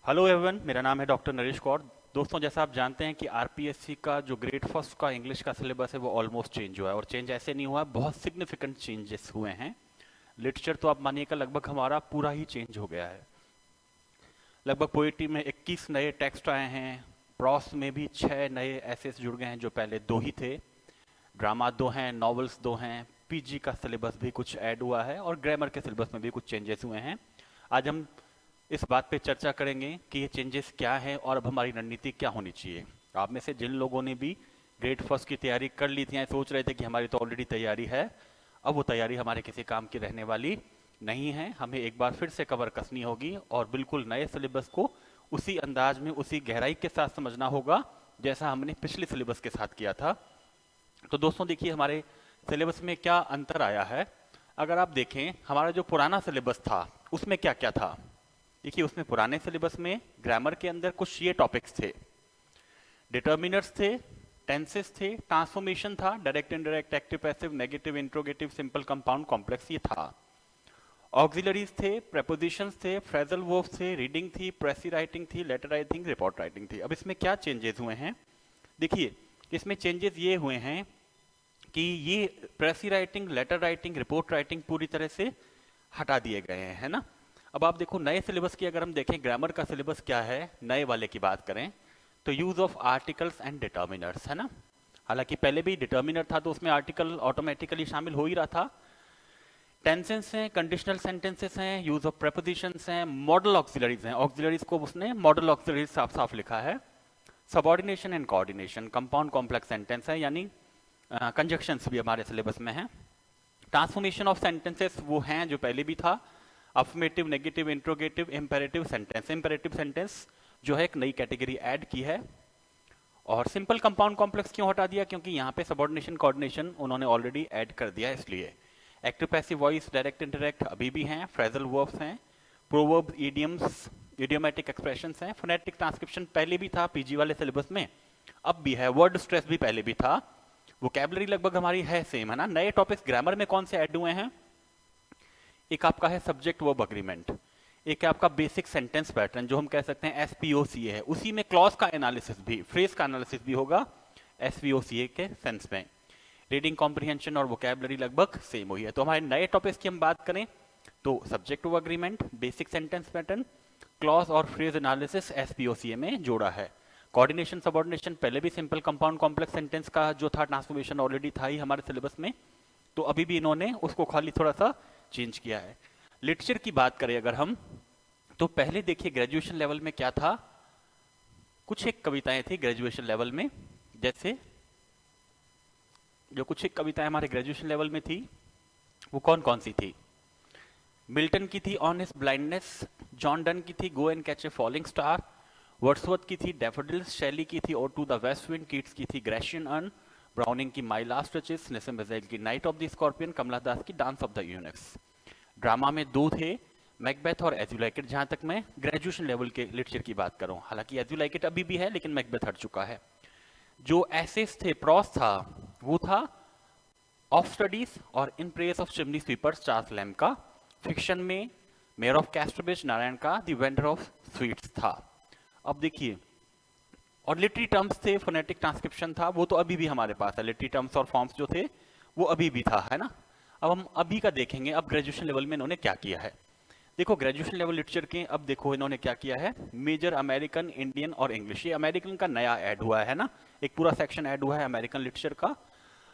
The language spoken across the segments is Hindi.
हेलो एवरीवन, मेरा नाम है डॉक्टर नरेश कौर। दोस्तों, जैसा आप जानते हैं कि आरपीएससी का जो ग्रेड फर्स्ट का इंग्लिश का सिलेबस है वो ऑलमोस्ट चेंज हुआ है। और चेंज ऐसे नहीं हुआ, बहुत सिग्निफिकेंट चेंजेस हुए हैं। लिटरेचर तो आप मानिएगा लगभग हमारा पूरा ही चेंज हो गया है। लगभग पोएट्री में 21 नए टेक्स्ट आए हैं। प्रॉस में भी 6 नए एसेस जुड़ गए हैं, जो पहले 2 ही थे। ड्रामा 2 हैं, नॉवेल्स 2 हैं। पीजी का सिलेबस भी कुछ ऐड हुआ है और ग्रामर के सिलेबस में भी कुछ चेंजेस हुए हैं। आज हम इस बात पे चर्चा करेंगे कि ये चेंजेस क्या है और अब हमारी रणनीति क्या होनी चाहिए। आप में से जिन लोगों ने भी ग्रेड फर्स्ट की तैयारी कर ली थी या सोच रहे थे कि हमारी तो ऑलरेडी तैयारी है, अब वो तैयारी हमारे किसी काम की रहने वाली नहीं है। हमें एक बार फिर से कवर कसनी होगी और बिल्कुल नए सिलेबस को उसी अंदाज में, उसी गहराई के साथ समझना होगा जैसा हमने पिछले सिलेबस के साथ किया था। तो दोस्तों देखिए, हमारे सिलेबस में क्या अंतर आया है। अगर आप देखें, हमारा जो पुराना सिलेबस था उसमें क्या क्या था। देखिए, उसमें पुराने सिलेबस में ग्रामर के अंदर कुछ ये टॉपिक्स थे। डिटर्मिनर्स थे, टेंसेस थे, ट्रांसफॉर्मेशन था, direct indirect, active passive, negative interrogative, simple compound complex ये था। ऑक्सिलरीज थे, प्रेपोजिशंस थे, फ्रेजल वर्ब्स थे, रीडिंग थी, प्रेसी राइटिंग थी, लेटर राइटिंग, रिपोर्ट राइटिंग थी। अब इसमें क्या चेंजेस हुए हैं? देखिए, इसमें चेंजेस ये हुए हैं कि ये precis writing, letter writing, report writing पूरी तरह से हटा दिए गए हैं, है ना। अब आप देखो, नए सिलेबस की अगर हम देखें, ग्रामर का सिलेबस क्या है, नए वाले की बात करें तो use of articles and determiners, है ना। हालांकि पहले भी डिटर्मिनर था तो उसमें आर्टिकल ऑटोमेटिकली शामिल हो ही रहा था। टेंसेस हैं, कंडीशनल सेंटेंसेस हैं, यूज ऑफ प्रेपोजिशंस हैं, मॉडल ऑक्सिलरीज हैं। ऑक्सिलरीज को उसने मॉडल ऑक्सिलरीज साफ साफ लिखा है। Subordination and coordination, compound complex sentence है, यानी कंजक्शंस भी हमारे सिलेबस में है। ट्रांसफॉर्मेशन ऑफ सेंटेंसेस वो हैं जो पहले भी था। Affirmative, negative, interrogative, imperative sentence. Imperative sentence जो है एक नई कैटेगरी ऐड की है। और सिंपल कंपाउंड कॉम्प्लेक्स क्यों हटा दिया? क्योंकि यहाँ पे सबऑर्डिनेशन कोऑर्डिनेशन उन्होंने ऑलरेडी ऐड कर दिया है, इसलिए। Active passive voice, direct indirect अभी भी हैं, फ्रेजल वर्ब्स हैं, प्रोवर्ब, इडियम्स, इडियोमेटिक एक्सप्रेशंस हैं। फोनेटिक ट्रांसक्रिप्शन पहले भी था पीजी वाले सिलेबस में, अब भी है। वर्ड स्ट्रेस भी पहले भी था। वोकैबुलरी लगभग हमारी है सेम, है ना। नए टॉपिक्स ग्रामर में कौन से ऐड हुए हैं? एक आपका है सब्जेक्ट वर्ब अग्रीमेंट, एक है आपका बेसिक सेंटेंस पैटर्न जो हम कह सकते हैं एसपीओसीए है। उसी में क्लॉज का एनालिसिस भी, फ्रेज का एनालिसिस भी होगा एसपीओसीए के सेंस में। रीडिंग कॉम्प्रिहेंशन और वोकैबुलरी लगभग सेम हुई है। तो हमारे नए टॉपिक्स की हम बात करें तो subject verb agreement, basic sentence pattern, clause और फ्रेज एनालिसिस एसपीओसीए में जोड़ा है। कोऑर्डिनेशन, सबऑर्डिनेशन पहले भी सिंपल कंपाउंड कॉम्प्लेक्स सेंटेंस का जो था ट्रांसफॉर्मेशन ऑलरेडी था ही हमारे सिलेबस में, तो अभी भी इन्होंने उसको खाली थोड़ा सा चेंज किया है। लिटरेचर की बात करें अगर हम, तो पहले देखिए ग्रेजुएशन लेवल में क्या था। कुछ एक कविताएं थी ग्रेजुएशन लेवल में, जैसे जो कुछ एक कविताएं हमारे ग्रेजुएशन लेवल में थी वो कौन कौन सी थी? मिल्टन की थी on his blindness, John Donne की थी go and catch a falling star, Wordsworth की थी डैफोडिल्स, शैली की थी ode to the west wind, Keats की थी ग्रेशियन अर्न, ब्राउनिंग की माई लास्ट टचेस, निसिम बज़ेल की नाइट ऑफ द स्कॉर्पियन, कमला दास की dance of the Unix. Drama में 2 थे, मैकबेथ और एज यू लाइक इट, जहां तक मैं ग्रेजुएशन लेवल के लिटरेचर की बात करूं। हालांकि एज यू लाइक इट अभी भी है, लेकिन मैकबेथ हट चुका है। जो एसेस थे, प्रॉस था, वो था ऑफ स्टडीज और in praise of chimney sweepers, Charles Lamb का। फिक्शन में मेयर ऑफ कैस्टरब्रिज, नारायण का द वेंडर ऑफ स्वीट्स था। अब देखिए, और लिटरी टर्म्स थे, फोनेटिक ट्रांसक्रिप्शन था, वो तो अभी भी हमारे पास है। लिटरी टर्म्स और फॉर्म्स जो थे वो अभी भी था, है ना। अब हम अभी का देखेंगे, अब ग्रेजुएशन लेवल में इन्होंने क्या किया है। देखो, ग्रेजुएशन लेवल लिटरेचर के अब देखो इन्होंने क्या किया है। मेजर अमेरिकन, इंडियन और इंग्लिश, ये अमेरिकन का नया ऐड हुआ है ना, एक पूरा सेक्शन ऐड हुआ है अमेरिकन लिटरेचर का।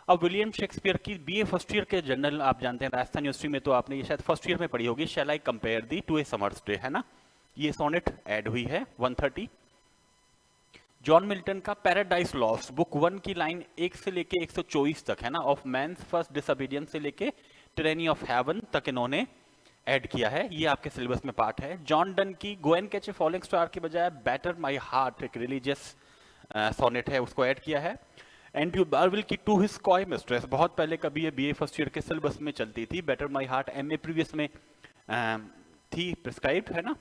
अब विलियम शेक्सपियर की बीए फर्स्ट ईयर के जर्नल आप जानते हैं, राजस्थान यूनिवर्सिटी में तो आपने ये शायद फर्स्ट ईयर में पढ़ी होगी, shall I compare thee to a summer's day, है ना। ये सोनेट ऐड हुई है 130। जॉन मिल्टन का पैराडाइज लॉस्ट, बुक 1 की लाइन 1 से लेके 124 तक, है ना, ऑफ मैन्स फर्स्ट डिसोबीडियंस से लेके टिरेनी ऑफ हेवन तक इन्होंने ऐड किया है। ये आपके सिलेबस में पार्ट है। जॉन डन की गो and catch a falling star के बजाय बैटर माई हार्ट, एक रिलीजियस सोनेट है, उसको ऐड किया है। एंड्रयू बारविल की टू हिज कॉय मिस्ट्रेस, बहुत पहले कभी ये बीए फर्स्ट ईयर के सिलेबस में चलती थी। Better my heart MA previous में थी प्रिस्क्राइब्ड, है ना।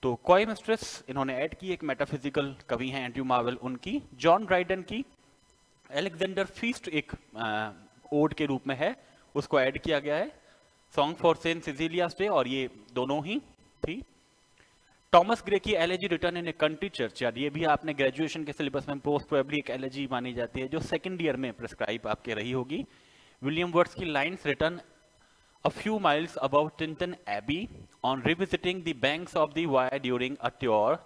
तो कॉय मिस्ट्रेस इन्होंने ऐड की, एक मेटाफिजिकल कवि हैं एंड्रयू मार्वेल उनकी। जॉन ड्राइडन की एलेक्जेंडर फीस्ट एक ओड के रूप में है, उसको ऐड किया गया है। सॉन्ग फॉर सेंट सिजिलियास डे, और ये दोनों ही थी। टॉमस ग्रे की elegy return in a country church yard, ये भी आपने ग्रेजुएशन के सिलेबस में मोस्ट प्रोबेबली एक एलेजी मानी जाती है जो सेकंड ईयर में प्रिस्क्राइब आपके रही होगी। विलियम वर्ड्स की lines return a few miles above Tinton Abbey on revisiting the banks of the Wye during a tour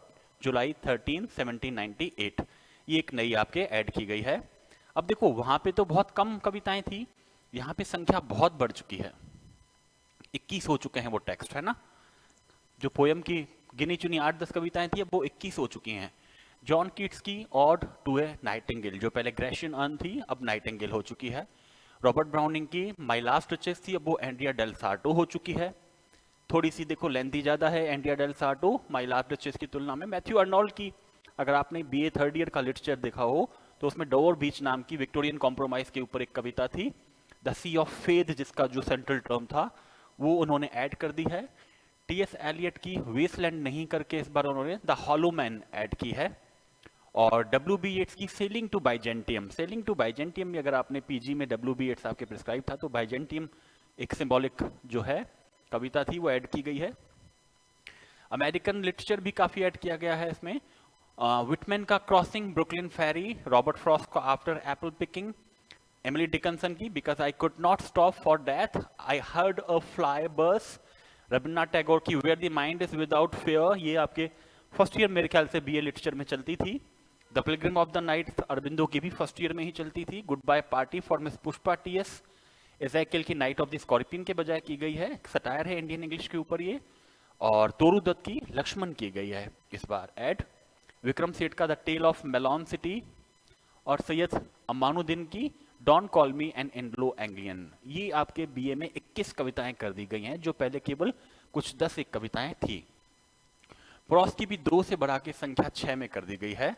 July 13, 1798। ये एक नई आपके ऐड की गई है। अब देखो वहां पे तो बहुत कम कविताएं थी, यहाँ पे संख्या बहुत बढ़ चुकी है, 21 हो चुके हैं वो टेक्स्ट, है ना। जो पोयम की गिनी चुनी 8-10 कविताएं थी अब वो 21 हो चुकी हैं। जॉन कीट्स की ऑड टू ए नाइटिंगेल, जो पहले ग्रेशियन अर्न थी अब नाइटिंगेल हो चुकी है। रॉबर्ट ब्राउनिंग की माई लास्ट रिचेस थी, अब वो एंड्रिया डेल सार्टो हो चुकी है। थोड़ी सी देखो लेंथी ज्यादा है Andrea del Sarto my last riches की तुलना में। मैथ्यू अर्नोल्ड की अगर आपने बीए थर्ड ईयर का लिटरेचर देखा हो तो उसमें डोवर बीच नाम की विक्टोरियन कॉम्प्रोमाइज के ऊपर एक कविता थी, द सी ऑफ फेथ, जिसका जो सेंट्रल टर्म था वो उन्होंने ऐड कर दी है। टीएस एलियट की वेस्टलैंड नहीं करके इस बार उन्होंने द हॉलो मैन ऐड की है। और डब्ल्यू बी येट्स की sailing to Byzantium, sailing to Byzantium में अगर आपने पीजी में डब्ल्यू बी येट्स आपके प्रिस्क्राइब था तो बाइजेंटियम एक सिंबॉलिक जो है कविता थी वो ऐड की गई है। अमेरिकन लिटरेचर भी काफी ऐड किया गया है इसमें। विटमैन का Crossing Brooklyn Ferry, Robert Frost का After Apple Picking, Emily Dickinson की because I could not stop for death, I heard a fly buzz, Rabindranath Tagore की where the mind is without fear, ये आपके फर्स्ट ईयर मेरे ख्याल से बीए लिटरेचर में चलती थी। The pilgrim of the night Aurobindo की भी फर्स्ट ईयर में ही चलती थी। Goodbye party for miss Pushpa T S, Ezekiel की नाइट ऑफ द स्कॉर्पियन के बजाय की गई है, सटायर है इंडियन इंग्लिश के ऊपर ये। और तोरू दत्त की लक्ष्मण की गई है इस बार ऐड। विक्रम सेठ का the tale of melon city और सैयद अमानुद्दीन की don't call me an Anglo Anglian, ये आपके बीए में 21 कविताएं कर दी गई हैं जो पहले केवल कुछ 10 एक कविताएं थी। प्रॉस की भी 2 से बढ़ा के संख्या 6 में कर दी गई है।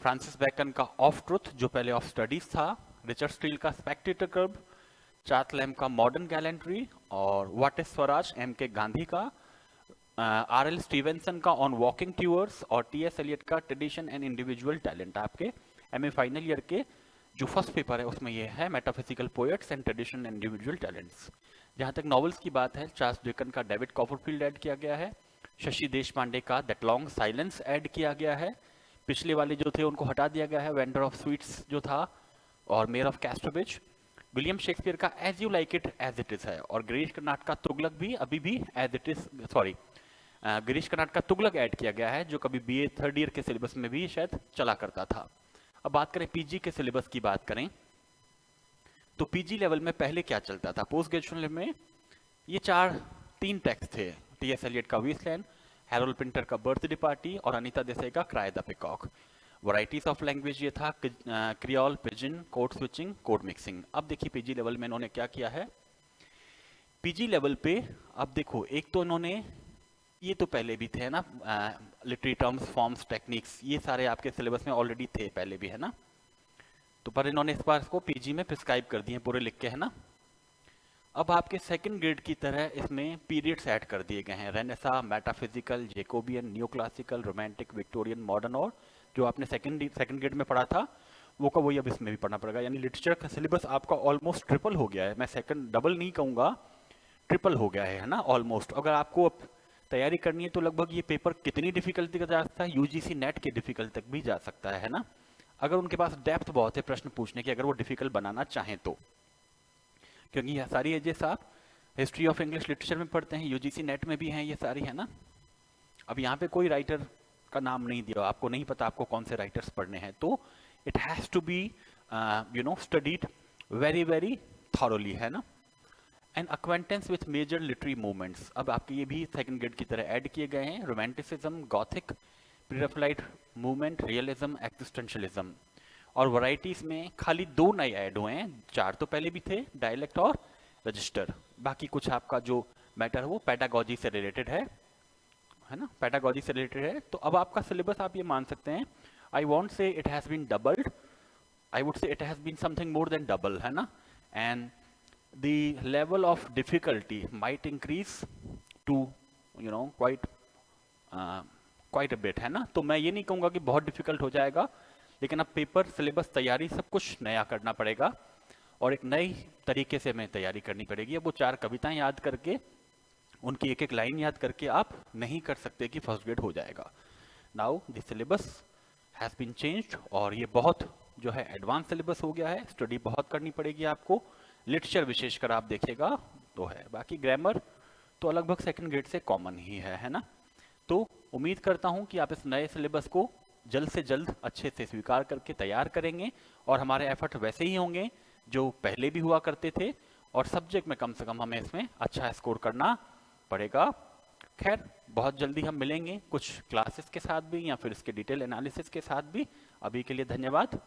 फ्रांसिस बैकन का ऑफ ट्रुथ जो पहले ऑफ स्टडीज था, रिचर्ड स्टील का स्पेक्टेटर क्लब, चार्ल्स लैम्ब का मॉडर्न गैलेंट्री और व्हाट इज स्वराज एम के गांधी का, आर.एल. स्टीवेंसन का ऑन वॉकिंग टूर्स और टी.एस. एलियट का ट्रेडिशन एंड इंडिविजुअल टैलेंट। आपके एमए फाइनल ईयर के जो फर्स्ट पेपर है उसमें ये है metaphysical poets and tradition and individual talents. जहां तक नॉवेल्स की बात है, चार्ल्स डिकन का डेविड कॉपरफील्ड ऐड किया गया है, शशि देशपांडे का दैट लॉन्ग साइलेंस ऐड किया गया है, पिछले वाले जो थे उनको हटा दिया गया है, वेंडर ऑफ स्वीट्स जो था और mayor of Casterbridge. William Shakespeare का as you like it as it is है और गिरीश कर्नाड का तुगलक भी अभी भी as it is, sorry Girish Karnad का तुगलक ऐड किया गया है जो कभी बीए थर्ड ईयर के सिलेबस में भी शायद चला करता था। अब बात करें पीजी के सिलेबस की बात करें तो पीजी लेवल में पहले क्या चलता था, पोस्ट ग्रेजुएशन लेवल में ये 3 टेक्स्ट थे, टी.एस. एलियट का वेस्टलैंड, हैरोल्ड पिंटर का बर्थडे पार्टी और अनीता देसाई का cry the peacock. Varieties of language ये था creole, pidgin, code switching, code mixing. अब देखिए पीजी लेवल में इन्होंने क्या किया है। पीजी लेवल पे अब देखो एक तो इन्होंने, ये तो पहले भी थे ना, लिटरेरी टर्म्स, फॉर्म्स, टेक्निक्स, ये सारे आपके सिलेबस में ऑलरेडी थे पहले भी, है ना। तो पर इन्होंने इस बार इसको पीजी में प्रिस्क्राइब कर दिए पूरे लिख के, है ना। अब आपके सेकंड ग्रेड की तरह इसमें पीरियड्स ऐड कर दिए गए हैं, Renaissance, metaphysical, Jacobian, new classical, romantic, Victorian, modern, और जो आपने सेकंड ग्रेड में पढ़ा था वो का वही अब इसमें भी पढ़ना पड़ेगा। यानी लिटरेचर का सिलेबस आपका ऑलमोस्ट ट्रिपल हो गया है, मैं सेकंड डबल नहीं कहूँगा, ट्रिपल हो गया है ना ऑलमोस्ट। अगर आपको अब तैयारी करनी है तो लगभग ये पेपर कितनी डिफिकल्टी का जा सकता है, यूजीसी नेट के डिफिकल्ट तक भी जा सकता है ना, अगर उनके पास डेप्थ बहुत है प्रश्न पूछने की, अगर वो डिफिकल्ट बनाना चाहें तो। क्योंकि ये सारी एजेस आप हिस्ट्री ऑफ इंग्लिश लिटरेचर में पढ़ते हैं, यूजीसी नेट में भी हैं ये सारी, है ना। अब यहाँ पे कोई राइटर का नाम नहीं दिया, आपको नहीं पता आपको कौन से राइटर्स पढ़ने हैं, तो it has to be you know studied very very thoroughly, है ना। And acquaintance with major literary movements, अब आपके ये भी सेकंड ग्रेड की तरह ऐड किए गए हैं, romanticism, Gothic, प्रीराफेलाइट movement, realism, existentialism. और वैरायटीज में खाली 2 नए ऐड हुए हैं, 4 तो पहले भी थे, डायलेक्ट और रजिस्टर। बाकी कुछ आपका जो मैटर है वो पेडागोजी से रिलेटेड है ना, पेडागोजी से रिलेटेड है। तो अब आपका सिलेबस आप ये मान सकते हैं, I won't say it has been doubled, I would say it has been something more than double, है ना। And the level of difficulty might increase to you know quite a bit, है ना। तो मैं ये नहीं कहूँगा कि बहुत डिफिकल्ट हो जाएगा, लेकिन अब पेपर, सिलेबस, तैयारी सब कुछ नया करना पड़ेगा और एक नई तरीके से हमें तैयारी करनी पड़ेगी। अब वो 4 कविताएं याद करके उनकी एक एक लाइन याद करके आप नहीं कर सकते कि फर्स्ट ग्रेड हो जाएगा। Now the syllabus has been changed, और ये बहुत जो है एडवांस सिलेबस हो गया है, स्टडी बहुत करनी पड़ेगी आपको। लिटरेचर विशेषकर आप देखिएगा तो है, बाकी ग्रामर तो लगभग सेकंड ग्रेड से कॉमन ही है ना। तो उम्मीद करता हूं कि आप इस नए सिलेबस को जल्द से जल्द अच्छे से स्वीकार करके तैयार करेंगे, और हमारे एफर्ट वैसे ही होंगे जो पहले भी हुआ करते थे, और सब्जेक्ट में कम से कम हमें इसमें अच्छा स्कोर करना पड़ेगा। खैर, बहुत जल्दी हम मिलेंगे कुछ क्लासेस के साथ भी, या फिर इसके डिटेल एनालिसिस के साथ भी। अभी के लिए धन्यवाद।